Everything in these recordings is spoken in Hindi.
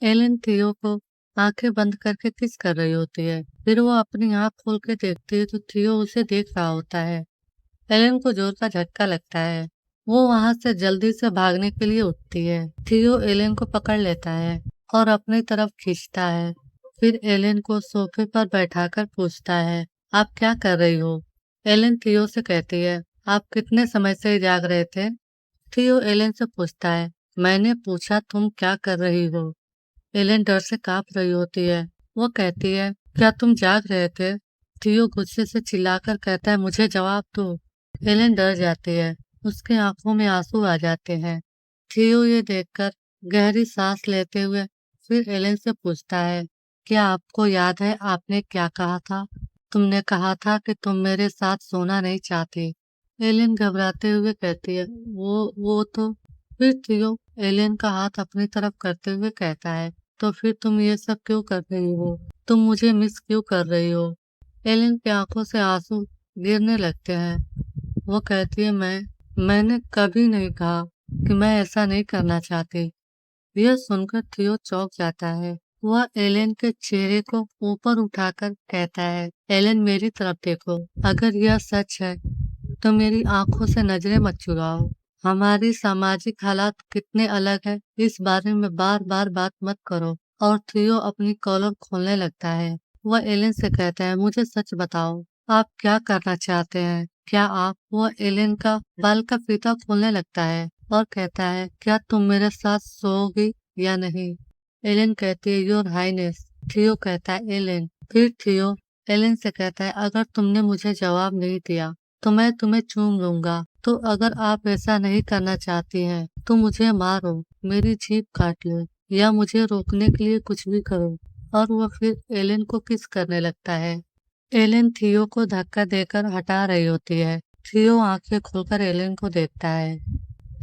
एलन थियो को आंखें बंद करके किस कर रही होती है। फिर वो अपनी आंख खोल के देखती है तो थियो उसे देख रहा होता है। एलन को जोर का झटका लगता है। वो वहां से जल्दी से भागने के लिए उठती है। थियो एलन को पकड़ लेता है और अपनी तरफ खींचता है। फिर एलन को सोफे पर बैठाकर पूछता है, आप क्या कर रही हो? एलन थियो से कहती है, आप कितने समय से जाग रहे थे? थियो एलन से पूछता है, मैंने पूछा तुम क्या कर रही हो? एलेन डर से कांप रही होती है। वो कहती है, क्या तुम जाग रहे थे? थियो गुस्से से चिल्लाकर कहता है, मुझे जवाब दो। एलेन डर जाती है। उसके आंखों में आंसू आ जाते हैं। थियो ये देखकर गहरी सांस लेते हुए फिर एलेन से पूछता है, क्या आपको याद है आपने क्या कहा था? तुमने कहा था कि तुम मेरे साथ सोना नहीं चाहती। एलेन घबराते हुए कहती है, वो तो। फिर थियो एलेन का हाथ अपनी तरफ करते हुए कहता है, तो फिर तुम ये सब क्यों कर रही हो? तुम मुझे मिस क्यों कर रही हो? एलेन की आंखों से आंसू गिरने लगते हैं। वो कहती है, मैंने कभी नहीं कहा कि मैं ऐसा नहीं करना चाहती। यह सुनकर थियो चौंक जाता है। वह एलेन के चेहरे को ऊपर उठाकर कहता है, एलेन मेरी तरफ देखो। अगर यह सच है तो मेरी आंखों से नजरें मत चुराओ। हमारी सामाजिक हालात कितने अलग है इस बारे में बार बार बात मत करो। और थियो अपनी कॉलर खोलने लगता है। वह एलेन से कहता है, मुझे सच बताओ, आप क्या करना चाहते हैं? क्या आप? वह एलेन का बाल का फीता खोलने लगता है और कहता है, क्या तुम मेरे साथ सोओगी या नहीं? एलेन कहती है, योर हाइनेस। थियो कहता है, एलेन। फिर थियो एलेन से कहता है, अगर तुमने मुझे जवाब नहीं दिया तो मैं तुम्हें चूम लूंगा। तो अगर आप ऐसा नहीं करना चाहती हैं तो मुझे मारो, मेरी जीभ काट लो या मुझे रोकने के लिए कुछ भी करो। और वह फिर एलेन को किस करने लगता है। एलेन थियो को धक्का देकर हटा रही होती है। थियो आंखें खोलकर एलेन को देखता है।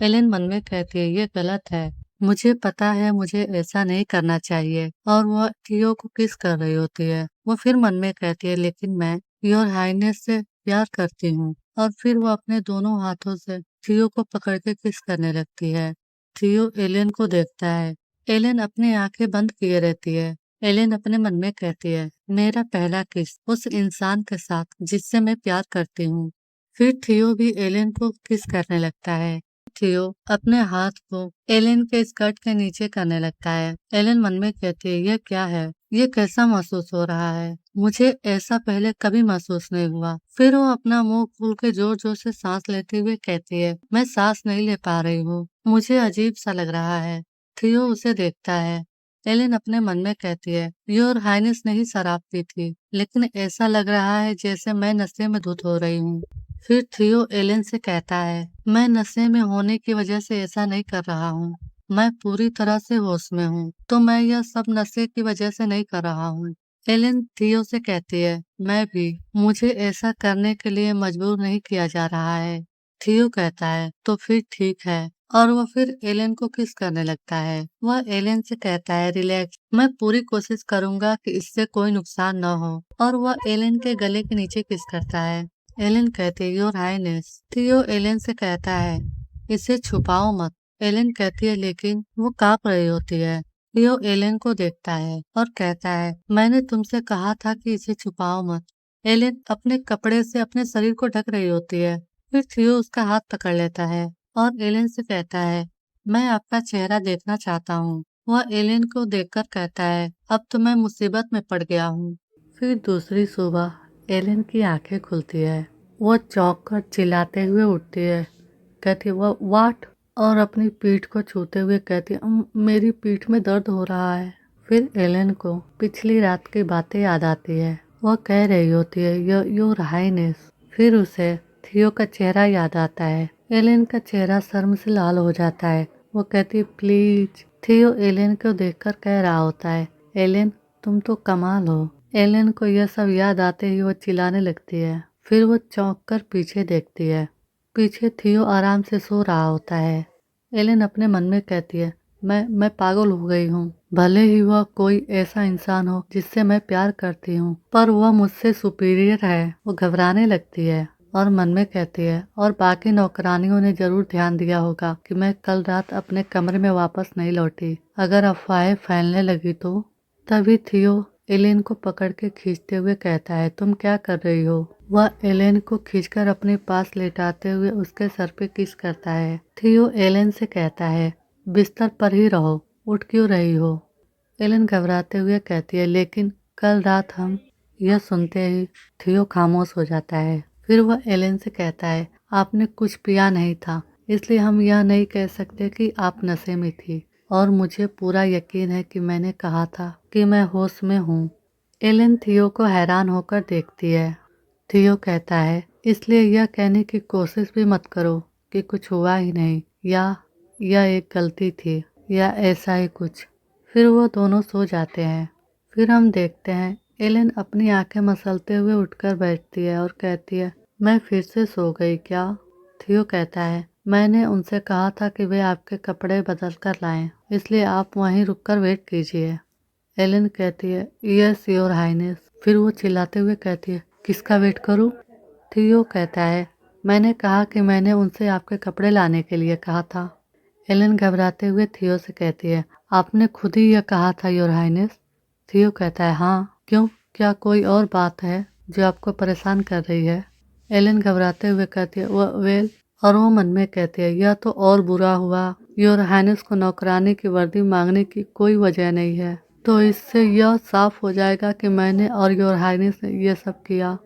एलेन मन में कहती है, ये गलत है। मुझे पता है मुझे ऐसा नहीं करना चाहिए। और वह थियो को किस कर रही होती है। वो फिर मन में कहती है, लेकिन मैं योर हाइनेस से प्यार करती हूँ। और फिर वो अपने दोनों हाथों से थियो को पकड़ के किस करने लगती है। थियो एलेन को देखता है। एलेन अपनी आंखें बंद किए रहती है। एलेन अपने मन में कहती है, मेरा पहला किस उस इंसान के साथ जिससे मैं प्यार करती हूँ। फिर थियो भी एलेन को किस करने लगता है। थियो अपने हाथ को एलेन के स्कर्ट के नीचे करने लगता है। एलेन मन में कहती है, यह क्या है? ये कैसा महसूस हो रहा है? मुझे ऐसा पहले कभी महसूस नहीं हुआ। फिर वो अपना मुंह खोल के जोर जोर से सांस लेते हुए कहती है, मैं सांस नहीं ले पा रही हूँ, मुझे अजीब सा लग रहा है। थियो उसे देखता है। एलेन अपने मन में कहती है, योर हाइनेस नहीं शराब पी थी, लेकिन ऐसा लग रहा है जैसे मैं नशे में धुत हो रही हूँ। फिर थियो एलेन से कहता है, मैं नशे में होने की वजह से ऐसा नहीं कर रहा हूँ। मैं पूरी तरह से होश में हूँ, तो मैं यह सब नशे की वजह से नहीं कर रहा हूँ। एलेन थियो से कहती है, मैं भी। मुझे ऐसा करने के लिए मजबूर नहीं किया जा रहा है। थियो कहता है, तो फिर ठीक है। और वह फिर एलेन को किस करने लगता है। वह एलेन से कहता है, रिलैक्स, मैं पूरी कोशिश करूंगा कि इससे कोई नुकसान न हो। और वह एलेन के गले के नीचे किस करता है। एलेन कहती है, योर हाइनेस। थियो एलेन से कहता है, इसे छुपाओ मत। एलेन कहती है, लेकिन वो कांप रही होती है। थियो एलेन को देखता है और कहता है, मैंने तुमसे कहा था कि इसे छुपाओ मत। एलेन अपने कपड़े से अपने शरीर को ढक रही होती है। फिर थियो उसका हाथ पकड़ लेता है और एलेन से कहता है, मैं आपका चेहरा देखना चाहता हूँ। वह एलेन को देखकर कहता है, अब तो मैं मुसीबत में पड़ गया हूँ। फिर दूसरी सुबह एलेन की आंखें खुलती है। वो चौंक कर चिल्लाते हुए उठती है। कहती है, वो वाट? और अपनी पीठ को छूते हुए कहती है, मेरी पीठ में दर्द हो रहा है।" फिर एलेन को पिछली रात की बातें याद आती है। वह कह रही होती है, योर हाइनेस। फिर उसे थियो का चेहरा याद आता है। एलेन का चेहरा शर्म से लाल हो जाता है। वो कहती है, प्लीज। थियो एलेन को देखकर कह रहा होता है, एलेन तुम तो कमाल हो। एलेन को यह सब याद आते ही वो चिल्लाने लगती है। फिर वो चौंक कर पीछे देखती है। पीछे थियो आराम से सो रहा होता है। एलेन अपने मन में कहती है, मैं पागल हो गई हूँ। भले ही वह कोई ऐसा इंसान हो जिससे मैं प्यार करती हूँ, पर वह मुझसे सुपीरियर है। वो घबराने लगती है और मन में कहती है, और बाकी नौकरानियों ने जरूर ध्यान दिया होगा कि मैं कल रात अपने कमरे में वापस नहीं लौटी। अगर अफवाहें फैलने लगी तो। तभी थियो एलेन को पकड़ के खींचते हुए कहता है, तुम क्या कर रही हो? वह एलेन को खींचकर अपने पास लेटाते हुए उसके सर पे किस करता है। थियो एलेन से कहता है, बिस्तर पर ही रहो, उठ क्यों रही हो? एलेन घबराते हुए कहती है, लेकिन कल रात हम। यह सुनते ही थियो खामोश हो जाता है। फिर वह एलेन से कहता है, आपने कुछ पिया नहीं था, इसलिए हम यह नहीं कह सकते कि आप नशे में थी, और मुझे पूरा यकीन है कि मैंने कहा था कि मैं होश में हूँ। एलेन थियो को हैरान होकर देखती है। थियो कहता है, इसलिए यह कहने की कोशिश भी मत करो कि कुछ हुआ ही नहीं, या यह एक गलती थी, या ऐसा ही कुछ। फिर वो दोनों सो जाते हैं। फिर हम देखते हैं एलेन अपनी आंखें मसलते हुए उठकर बैठती है और कहती है, मैं फिर से सो गई क्या? थियो कहता है, मैंने उनसे कहा था कि वे आपके कपड़े बदल कर लाएं, इसलिए आप वहीं रुककर वेट कीजिए। एलेन कहती है, यस योर हाइनेस। फिर वो चिल्लाते हुए कहती है, किसका वेट करूं? थियो कहता है, मैंने कहा कि मैंने उनसे आपके कपड़े लाने के लिए कहा था। एलेन घबराते हुए थियो से कहती है, आपने खुद ही यह कहा था योर हाइनेस? थियो कहता है, हाँ, क्यों? क्या कोई और बात है जो आपको परेशान कर रही है? एलेन घबराते हुए कहती है, वेल, और वो मन में कहती है, यह तो और बुरा हुआ। योर हाइनेस को नौकरानी की वर्दी मांगने की कोई वजह नहीं है, तो इससे यह साफ हो जाएगा कि मैंने और योर हाइनेस ने यह सब किया।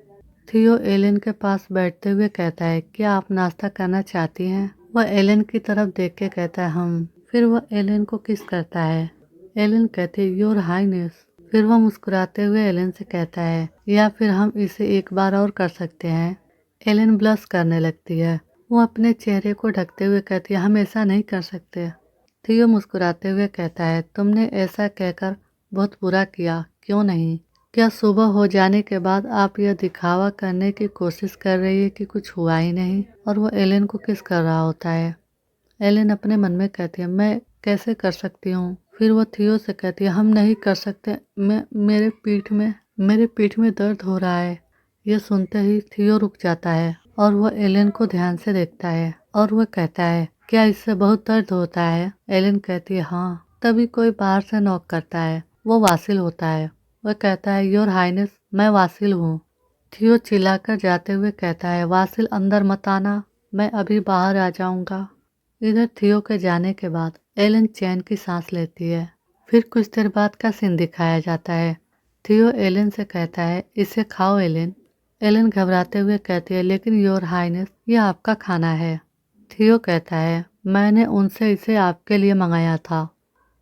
थियो एलेन के पास बैठते हुए कहता है, क्या आप नाश्ता करना चाहती हैं? वह एलेन की तरफ देख के कहता है, हम। फिर वह एलेन को किस करता है। एलेन कहती है, योर हाइनेस। फिर वह मुस्कुराते हुए एलेन से कहता है, या फिर हम इसे एक बार और कर सकते हैं। एलेन ब्लश करने लगती है। वो अपने चेहरे को ढकते हुए कहती है, हम ऐसा नहीं कर सकते। थियो मुस्कुराते हुए कहता है, तुमने ऐसा कहकर बहुत बुरा किया, क्यों नहीं? क्या सुबह हो जाने के बाद आप यह दिखावा करने की कोशिश कर रही है कि कुछ हुआ ही नहीं? और वो एलेन को किस कर रहा होता है। एलेन अपने मन में कहती है, मैं कैसे कर सकती हूँ? फिर वो थियो से कहती है, हम नहीं कर सकते, मैं मेरे पीठ में दर्द हो रहा है। यह सुनते ही थियो रुक जाता है और वह एलेन को ध्यान से देखता है और वह कहता है, क्या इससे बहुत दर्द होता है? एलेन कहती है, हाँ। तभी कोई बाहर से नॉक करता है। वो वासिल होता है। वह कहता है, योर हाइनेस, मैं वासिल हूँ। थियो चिल्लाकर जाते हुए कहता है, वासिल अंदर मत आना, मैं अभी बाहर आ जाऊंगा। इधर थियो के जाने के बाद एलेन चैन की सांस लेती है। फिर कुछ देर बाद का सीन दिखाया जाता है। थियो एलेन से कहता है, इसे खाओ एलेन। एलेन घबराते हुए कहती है, लेकिन योर हाइनेस, यह आपका खाना है। थियो कहता है, मैंने उनसे इसे आपके लिए मंगाया था।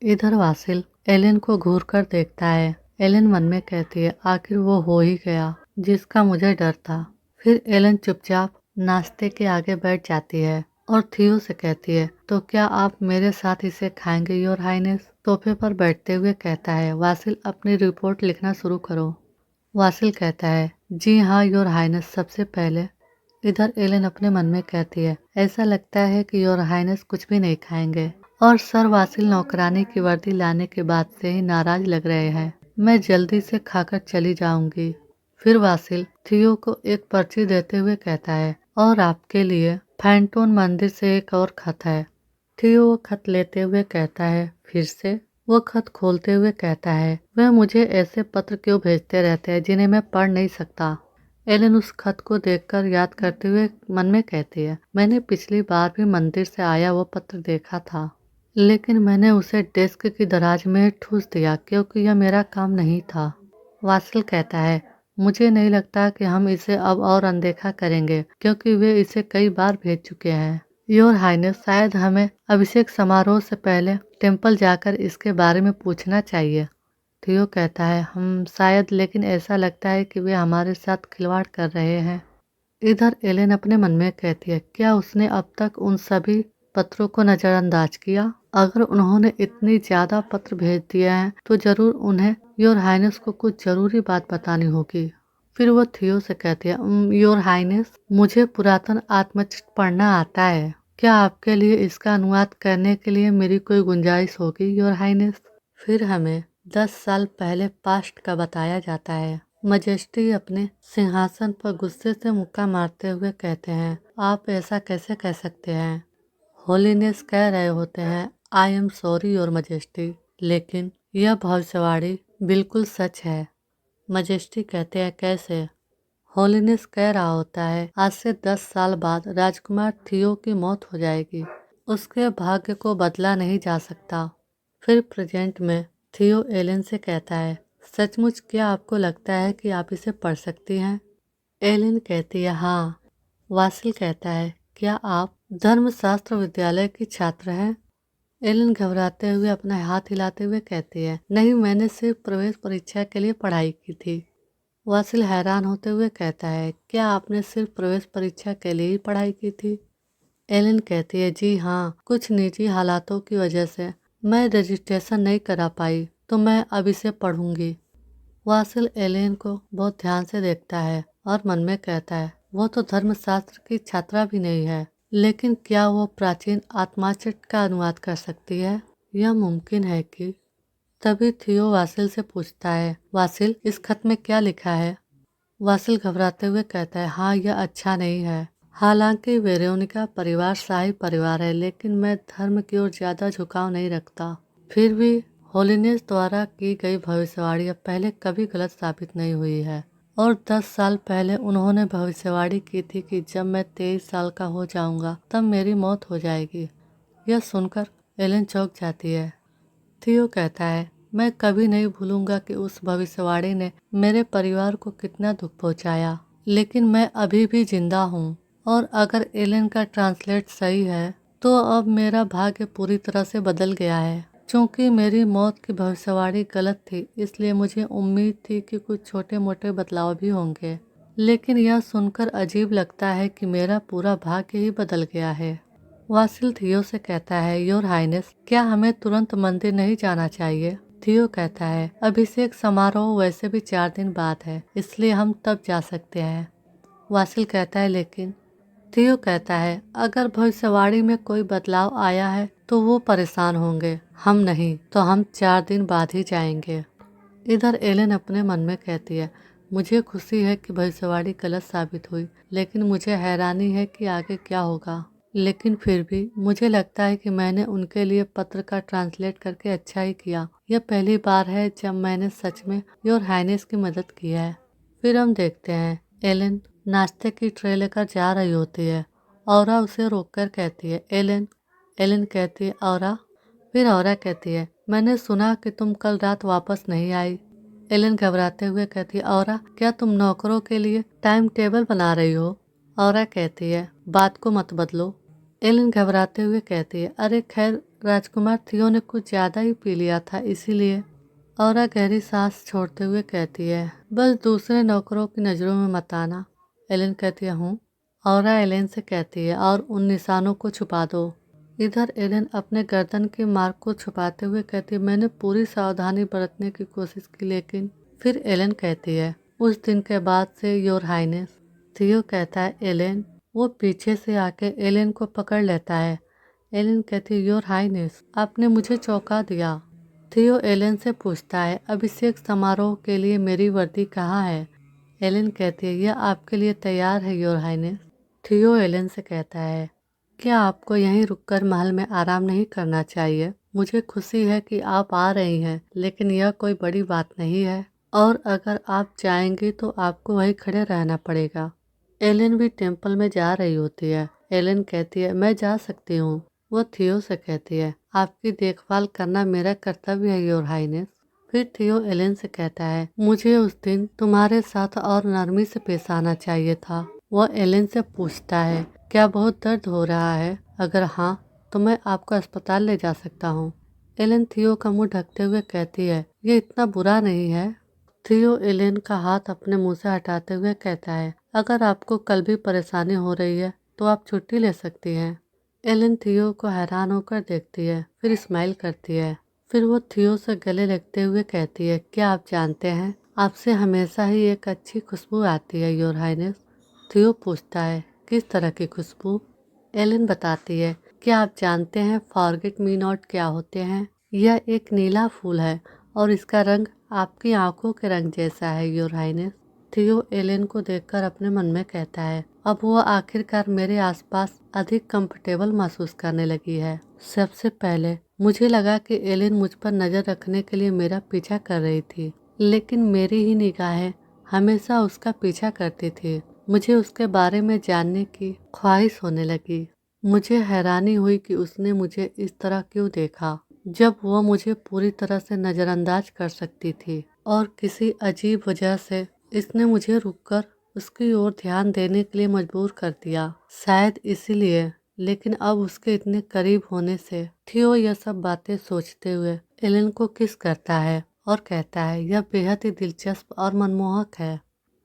इधर वासिल एलेन को घूर कर देखता है। एलेन मन में कहती है, आखिर वो हो ही गया जिसका मुझे डर था। फिर एलेन चुपचाप नाश्ते के आगे बैठ जाती है और थियो से कहती है, तो क्या आप मेरे साथ इसे खाएंगे योर हाइनेस? सोफे पर बैठते हुए कहता है, वासिल अपनी रिपोर्ट लिखना शुरू करो। वासिल कहता है, जी हाँ योर हाइनेस, सबसे पहले। इधर एलेन अपने मन में कहती है, ऐसा लगता है कि योर हाइनेस कुछ भी नहीं खाएंगे, और सर वासिल नौकरानी की वर्दी लाने के बाद से ही नाराज लग रहे हैं। मैं जल्दी से खाकर चली जाऊंगी। फिर वासिल थियो को एक पर्ची देते हुए कहता है, और आपके लिए फैंटोन मंदिर से एक और खत है। थियो वो खत लेते हुए कहता है, फिर से? वो खत खोलते हुए कहता है, वह मुझे ऐसे पत्र क्यों भेजते रहते हैं जिन्हें मैं पढ़ नहीं सकता। एलेन उस खत को देखकर याद करते हुए मन में कहती है, मैंने पिछली बार भी मंदिर से आया वो पत्र देखा था, लेकिन मैंने उसे डेस्क की दराज में ठूस दिया क्योंकि यह मेरा काम नहीं था। वासिल कहता है, मुझे नहीं लगता कि हम इसे अब और अनदेखा करेंगे क्योंकि वे इसे कई बार भेज चुके हैं। योर हाइनेस, शायद हमें अभिषेक समारोह से पहले टेम्पल जाकर इसके बारे में पूछना चाहिए। थियो कहता है, हम शायद, लेकिन ऐसा लगता है कि वे हमारे साथ खिलवाड़ कर रहे हैं। इधर एलेन अपने मन में कहती है, क्या उसने अब तक उन सभी पत्रों को नजरअंदाज किया? अगर उन्होंने इतनी ज्यादा पत्र भेज दिए हैं तो जरूर उन्हें योर हाइनेस को कुछ जरूरी बात बतानी होगी। फिर वो थियो से कहती है, योर हाइनेस, मुझे पुरातन आत्मचित्र पढ़ना आता है। क्या आपके लिए इसका अनुवाद करने के लिए मेरी कोई गुंजाइश होगी योर हाइनेस? फिर हमें 10 साल पहले पास्ट का बताया जाता है। मजेस्टी अपने सिंहासन पर गुस्से से मुक्का मारते हुए कहते हैं, आप ऐसा कैसे कह सकते हैं? होलीनेस कह रहे होते हैं, I am sorry your majesty, लेकिन यह भविष्यवाणी बिल्कुल सच है। मजेस्टी कहते हैं, कैसे? होलीनेस कह रहा होता है, आज से 10 साल बाद राजकुमार थियो की मौत हो जाएगी। उसके भाग्य को बदला नहीं जा सकता। फिर प्रेजेंट में थियो एलेन से कहता है, सचमुच क्या आपको लगता है कि आप इसे पढ़ सकती हैं? एलेन कहती है, हाँ। वासिल कहता है, क्या आप धर्मशास्त्र विद्यालय की छात्र हैं? एलेन घबराते हुए अपना हाथ हिलाते हुए कहती है, नहीं, मैंने सिर्फ प्रवेश परीक्षा के लिए पढ़ाई की थी। वासिल हैरान होते हुए कहता है, क्या आपने सिर्फ प्रवेश परीक्षा के लिए ही पढ़ाई की थी? एलेन कहती है, जी हाँ, कुछ निजी हालातों की वजह से मैं रजिस्ट्रेशन नहीं करा पाई, तो मैं अब इसे पढ़ूंगी। वासिल एलेन को बहुत ध्यान से देखता है और मन में कहता है, वो तो धर्मशास्त्र की छात्रा भी नहीं है, लेकिन क्या वो प्राचीन आत्माचट का अनुवाद कर सकती है? यह मुमकिन है कि तभी थियो वासिल से पूछता है, वासिल, इस खत में क्या लिखा है? वासिल घबराते हुए कहता है, हाँ, यह अच्छा नहीं है। हालांकि वेरोनिका परिवार शाही परिवार है, लेकिन मैं धर्म की ओर ज्यादा झुकाव नहीं रखता। फिर भी होलीनेस द्वारा की गई भविष्यवाणी अब पहले कभी गलत साबित नहीं हुई है, और 10 साल पहले उन्होंने भविष्यवाणी की थी कि जब मैं 23 साल का हो जाऊंगा तब मेरी मौत हो जाएगी। यह सुनकर एलेन चौंक जाती है। थियो कहता है, मैं कभी नहीं भूलूंगा कि उस भविष्यवाणी ने मेरे परिवार को कितना दुख पहुंचाया, लेकिन मैं अभी भी जिंदा हूँ। और अगर एलेन का ट्रांसलेट सही है तो अब मेरा भाग्य पूरी तरह से बदल गया है। चूंकि मेरी मौत की भविष्यवाणी गलत थी, इसलिए मुझे उम्मीद थी कि कुछ छोटे मोटे बदलाव भी होंगे, लेकिन यह सुनकर अजीब लगता है कि मेरा पूरा भाग्य ही बदल गया है। वासिल थियो से कहता है, योर हाइनेस, क्या हमें तुरंत मंदिर नहीं जाना चाहिए? थियो कहता है, अभिषेक समारोह वैसे भी 4 दिन बाद है, इसलिए हम तब जा सकते हैं। वासिल कहता है, लेकिन थियो कहता है, अगर भविष्यवाणी में कोई बदलाव आया है तो वो परेशान होंगे, हम नहीं, तो हम 4 दिन बाद ही जाएंगे। इधर एलेन अपने मन में कहती है, मुझे खुशी है कि भविष्यवाणी गलत साबित हुई, लेकिन मुझे हैरानी है कि आगे क्या होगा। लेकिन फिर भी मुझे लगता है कि मैंने उनके लिए पत्र का ट्रांसलेट करके अच्छा ही किया। यह पहली बार है जब मैंने सच में योर हाइनेस की मदद की है। फिर हम देखते हैं एलेन नाश्ते की ट्रे लेकर जा रही होती है। औरा उसे रोककर कहती है, एलेन। एलेन कहती है, औरा? फिर औरा कहती है, मैंने सुना कि तुम कल रात वापस नहीं आई। एलेन घबराते हुए कहती है, औरा, क्या तुम नौकरों के लिए टाइम टेबल बना रही हो? औरा कहती है, बात को मत बदलो। एलेन घबराते हुए कहती है, अरे खैर, राजकुमार थियो ने कुछ ज्यादा ही पी लिया था, इसीलिए। औरा गहरी सांस छोड़ते हुए कहती है, बस दूसरे नौकरों की नजरों में मत आना। एलेन कहती है, हूँ। औरा एलेन से कहती है, और उन निशानों को छुपा दो। इधर एलेन अपने गर्दन के मार्क को छुपाते हुए कहती है, मैंने पूरी सावधानी बरतने की कोशिश की, लेकिन। फिर एलेन कहती है, उस दिन के बाद से योर हाइनेस। थियो कहता है, एलेन। वो पीछे से आके एलेन को पकड़ लेता है। एलेन कहती है, योर हाइनेस, आपने मुझे चौंका दिया। थियो एलेन से पूछता है, अभिषेक समारोह के लिए मेरी वर्दी कहाँ है? एलेन कहती है, यह आपके लिए तैयार है योर हाइनेस। थियो एलेन से कहता है, क्या आपको यहीं रुककर महल में आराम नहीं करना चाहिए? मुझे खुशी है कि आप आ रही हैं, लेकिन यह कोई बड़ी बात नहीं है, और अगर आप जाएंगी तो आपको वहीं खड़े रहना पड़ेगा। एलेन भी टेम्पल में जा रही होती है। एलेन कहती है, मैं जा सकती हूँ। वो थियो से कहती है, आपकी देखभाल करना मेरा कर्तव्य है योर हाइनेस। फिर थियो एलेन से कहता है, मुझे उस दिन तुम्हारे साथ और नरमी से पेश आना चाहिए था। वो एलेन से पूछता है, क्या बहुत दर्द हो रहा है? अगर हाँ, तो मैं आपको अस्पताल ले जा सकता हूँ। एलेन थियो का मुंह ढकते हुए कहती है, ये इतना बुरा नहीं है। थियो एलेन का हाथ अपने मुंह से हटाते हुए कहता है, अगर आपको कल भी परेशानी हो रही है तो आप छुट्टी ले सकती हैं। एलेन थियो को हैरान होकर देखती है, फिर स्माइल करती है। फिर वो थियो से गले लगते हुए कहती है, क्या आप जानते हैं, आपसे हमेशा ही एक अच्छी खुशबू आती है योर हाइनेस। थियो पूछता है, किस तरह की खुशबू? एलेन बताती है, क्या आप जानते हैं फॉरगेट मी नॉट क्या होते हैं? यह एक नीला फूल है और इसका रंग आपकी आंखों के रंग जैसा है योर हाइनेस। थियो एलेन को देखकर अपने मन में कहता है, अब वो आखिरकार मेरे आसपास अधिक कंफर्टेबल महसूस करने लगी है। सबसे पहले मुझे लगा कि एलेन मुझ पर नजर रखने के लिए मेरा पीछा कर रही थी, लेकिन मेरी ही निगाहें हमेशा उसका पीछा करती थी। मुझे उसके बारे में जानने की ख्वाहिश होने लगी। मुझे हैरानी हुई कि उसने मुझे इस तरह क्यों देखा, जब वह मुझे पूरी तरह से नजरअंदाज कर सकती थी। और किसी अजीब वजह से इसने मुझे रुककर उसकी ओर ध्यान देने के लिए मजबूर कर दिया। शायद इसीलिए, लेकिन अब उसके इतने करीब होने से थियो यह सब बातें सोचते हुए एलेन को किस करता है और कहता है, यह बेहद ही दिलचस्प और मनमोहक है।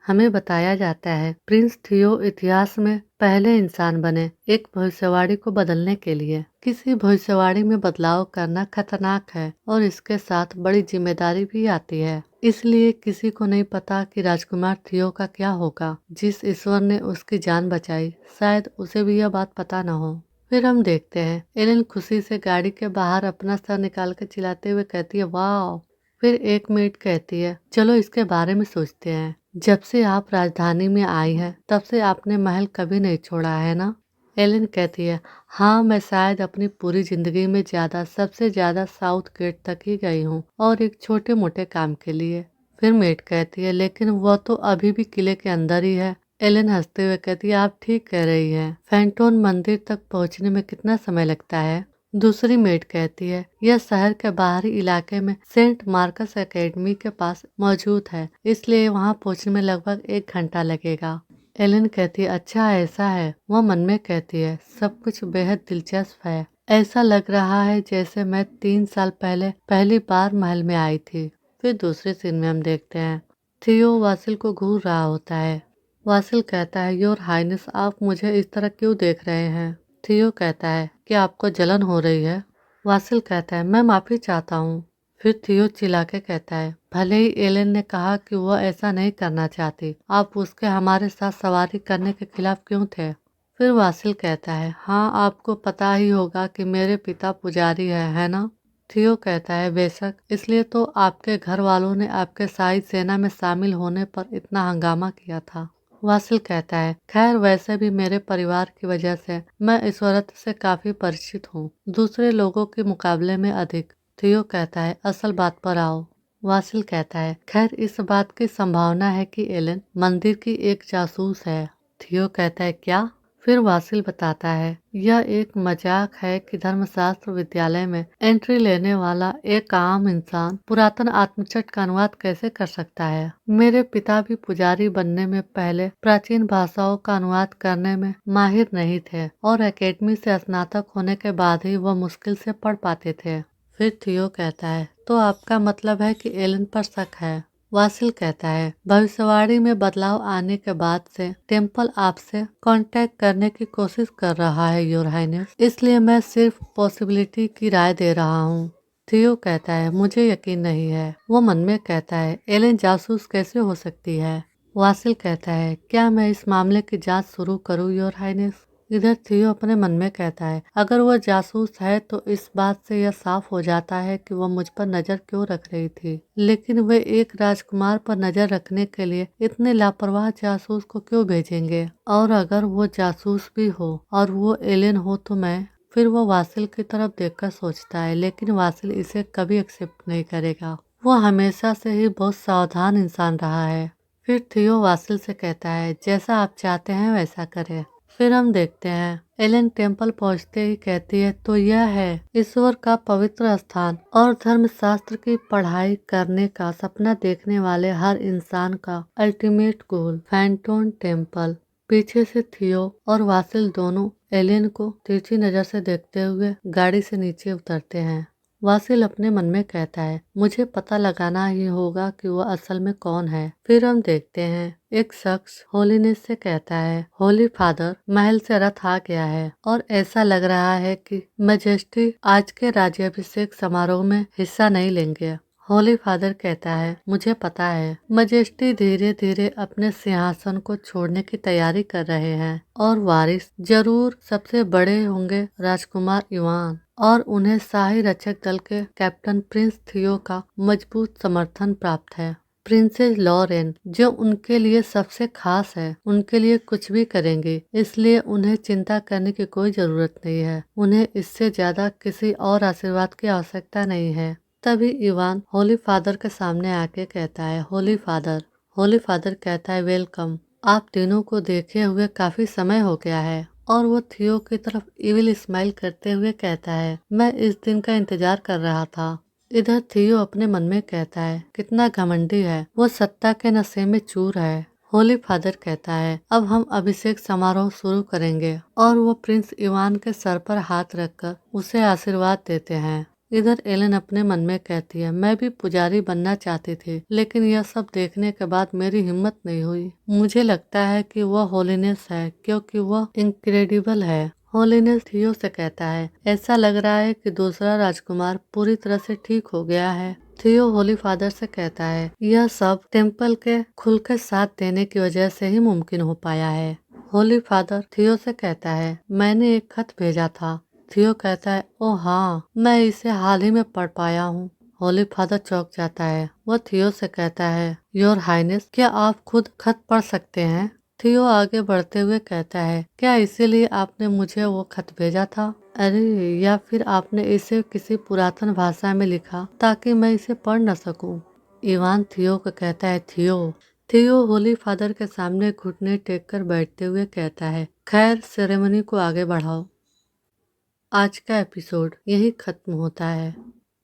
हमें बताया जाता है प्रिंस थियो इतिहास में पहले इंसान बने एक भविष्यवाणी को बदलने के लिए। किसी भविष्यवाणी में बदलाव करना खतरनाक है और इसके साथ बड़ी जिम्मेदारी भी आती है। इसलिए किसी को नहीं पता कि राजकुमार थियो का क्या होगा। जिस ईश्वर ने उसकी जान बचाई, शायद उसे भी यह बात पता न हो। फिर हम देखते हैं एलेन खुशी से गाड़ी के बाहर अपना सर निकाल कर चिल्लाते हुए कहती है, वाह। फिर एक मिनट कहती है, चलो इसके बारे में सोचते हैं। जब से आप राजधानी में आई है तब से आपने महल कभी नहीं छोड़ा है ना? एलेन कहती है, हाँ, मैं शायद अपनी पूरी जिंदगी में सबसे ज्यादा साउथ गेट तक ही गई हूँ, और एक छोटे मोटे काम के लिए। फिर मेट कहती है, लेकिन वह तो अभी भी किले के अंदर ही है। एलेन हंसते हुए कहती है, आप ठीक कह रही है। फैंटोन मंदिर तक पहुँचने में कितना समय लगता है? दूसरी मेट कहती है, यह शहर के बाहरी इलाके में सेंट मार्कस एकेडमी के पास मौजूद है, इसलिए वहां पहुंचने में लगभग 1 घंटा लगेगा। एलेन कहती है, अच्छा ऐसा है। वह मन में कहती है, सब कुछ बेहद दिलचस्प है। ऐसा लग रहा है जैसे मैं 3 साल पहले पहली बार महल में आई थी। फिर दूसरे सीन में हम देखते हैं थियो वासिल को घूर रहा होता है। वासिल कहता है, योर हाइनेस, आप मुझे इस तरह क्यों देख रहे हैं? थियो कहता है, कि आपको जलन हो रही है? वासिल कहता है, मैं माफी चाहता हूँ। फिर थियो चिल्ला के कहता है, भले ही एलेन ने कहा कि वह ऐसा नहीं करना चाहती, आप उसके हमारे साथ सवारी करने के खिलाफ क्यों थे? फिर वासिल कहता है, हाँ, आपको पता ही होगा कि मेरे पिता पुजारी है ना? थियो कहता है, बेशक, इसलिए तो आपके घर वालों ने आपके शाही सेना में शामिल होने पर इतना हंगामा किया था। वासिल कहता है, खैर वैसे भी मेरे परिवार की वजह से मैं इस औरत से काफी परिचित हूँ, दूसरे लोगों के मुकाबले में अधिक। थियो कहता है, असल बात पर आओ। वासिल कहता है, खैर इस बात की संभावना है कि एलेन मंदिर की एक जासूस है। थियो कहता है, क्या? फिर वासिल बताता है, यह एक मजाक है कि धर्मशास्त्र विद्यालय में एंट्री लेने वाला एक आम इंसान पुरातन आत्मचट का अनुवाद कैसे कर सकता है। मेरे पिता भी पुजारी बनने में पहले प्राचीन भाषाओं का अनुवाद करने में माहिर नहीं थे, और एकेडमी से स्नातक होने के बाद ही वह मुश्किल से पढ़ पाते थे। फिर थियो कहता है, तो आपका मतलब है कि एलेन पर शक है? वासिल कहता है, भविष्यवाणी में बदलाव आने के बाद से टेम्पल आपसे कांटेक्ट करने की कोशिश कर रहा है योर हाइनेस, इसलिए मैं सिर्फ पॉसिबिलिटी की राय दे रहा हूँ। थियो कहता है, मुझे यकीन नहीं है। वो मन में कहता है, एलेन जासूस कैसे हो सकती है? वासिल कहता है, क्या मैं इस मामले की जांच शुरू करूँ योर हाइनेस? इधर थियो अपने मन में कहता है, अगर वह जासूस है तो इस बात से यह साफ हो जाता है कि वह मुझ पर नजर क्यों रख रही थी, लेकिन वे एक राजकुमार पर नजर रखने के लिए इतने लापरवाह जासूस को क्यों भेजेंगे? और अगर वो जासूस भी हो और वो एलियन हो तो मैं? फिर वो वासिल की तरफ देखकर सोचता है, लेकिन वासिल इसे कभी एक्सेप्ट नहीं करेगा। वो हमेशा से ही बहुत सावधान इंसान रहा है। फिर थियो वासिल से कहता है, जैसा आप चाहते हैं वैसा करें। फिर हम देखते हैं एलेन टेम्पल पहुंचते ही कहती है, तो यह है ईश्वर का पवित्र स्थान और धर्मशास्त्र की पढ़ाई करने का सपना देखने वाले हर इंसान का अल्टीमेट गोल, फैंटोन टेम्पल। पीछे से थियो और वासिल दोनों एलेन को तिरछी नजर से देखते हुए गाड़ी से नीचे उतरते हैं। वासिल अपने मन में कहता है, मुझे पता लगाना ही होगा कि वह असल में कौन है। फिर हम देखते हैं एक शख्स होलीनेस से कहता है, होली फादर, महल से रथ आ गया है और ऐसा लग रहा है कि मैजेस्टी आज के राज्याभिषेक समारोह में हिस्सा नहीं लेंगे। होली फादर कहता है, मुझे पता है। मैजेस्टी धीरे धीरे अपने सिंहासन को छोड़ने की तैयारी कर रहे हैं और वारिस जरूर सबसे बड़े होंगे राजकुमार इवान, और उन्हें शाही रक्षक दल के कैप्टन प्रिंस थियो का मजबूत समर्थन प्राप्त है। प्रिंसेस लॉरेन जो उनके लिए सबसे खास है, उनके लिए कुछ भी करेंगे, इसलिए उन्हें चिंता करने की कोई जरूरत नहीं है। उन्हें इससे ज्यादा किसी और आशीर्वाद की आवश्यकता नहीं है। तभी इवान होली फादर के सामने आके कहता है, होली फादर। होली फादर कहता है, वेलकम। आप तीनों को देखे हुए काफी समय हो गया है। और वो थियो की तरफ इविल स्माइल करते हुए कहता है, मैं इस दिन का इंतजार कर रहा था। इधर थियो अपने मन में कहता है, कितना घमंडी है, वो सत्ता के नशे में चूर है। होली फादर कहता है, अब हम अभिषेक समारोह शुरू करेंगे। और वो प्रिंस इवान के सर पर हाथ रखकर उसे आशीर्वाद देते हैं। इधर एलन अपने मन में कहती है, मैं भी पुजारी बनना चाहती थी, लेकिन यह सब देखने के बाद मेरी हिम्मत नहीं हुई। मुझे लगता है कि वह होलीनेस है, क्योंकि वह इनक्रेडिबल है। होलीनेस थियो से कहता है, ऐसा लग रहा है कि दूसरा राजकुमार पूरी तरह से ठीक हो गया है। थियो होली फादर से कहता है, यह सब टेम्पल के खुल के साथ देने की वजह से ही मुमकिन हो पाया है। होली फादर थियो से कहता है, मैंने एक खत भेजा था। थियो कहता है, ओ हाँ, मैं इसे हाल ही में पढ़ पाया हूँ। होली फादर चौंक जाता है। वह थियो से कहता है, योर हाइनेस, क्या आप खुद खत पढ़ सकते हैं? थियो आगे बढ़ते हुए कहता है, क्या इसीलिए आपने मुझे वो खत भेजा था? अरे, या फिर आपने इसे किसी पुरातन भाषा में लिखा ताकि मैं इसे पढ़ न सकूं? इवान थियो को कहता है, थियो। थियो होली फादर के सामने घुटने टेक कर बैठते हुए कहता है, खैर सेरेमनी को आगे बढ़ाओ। आज का एपिसोड यही खत्म होता है।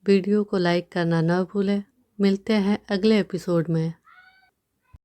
वीडियो को लाइक करना न भूलें। मिलते हैं अगले एपिसोड में।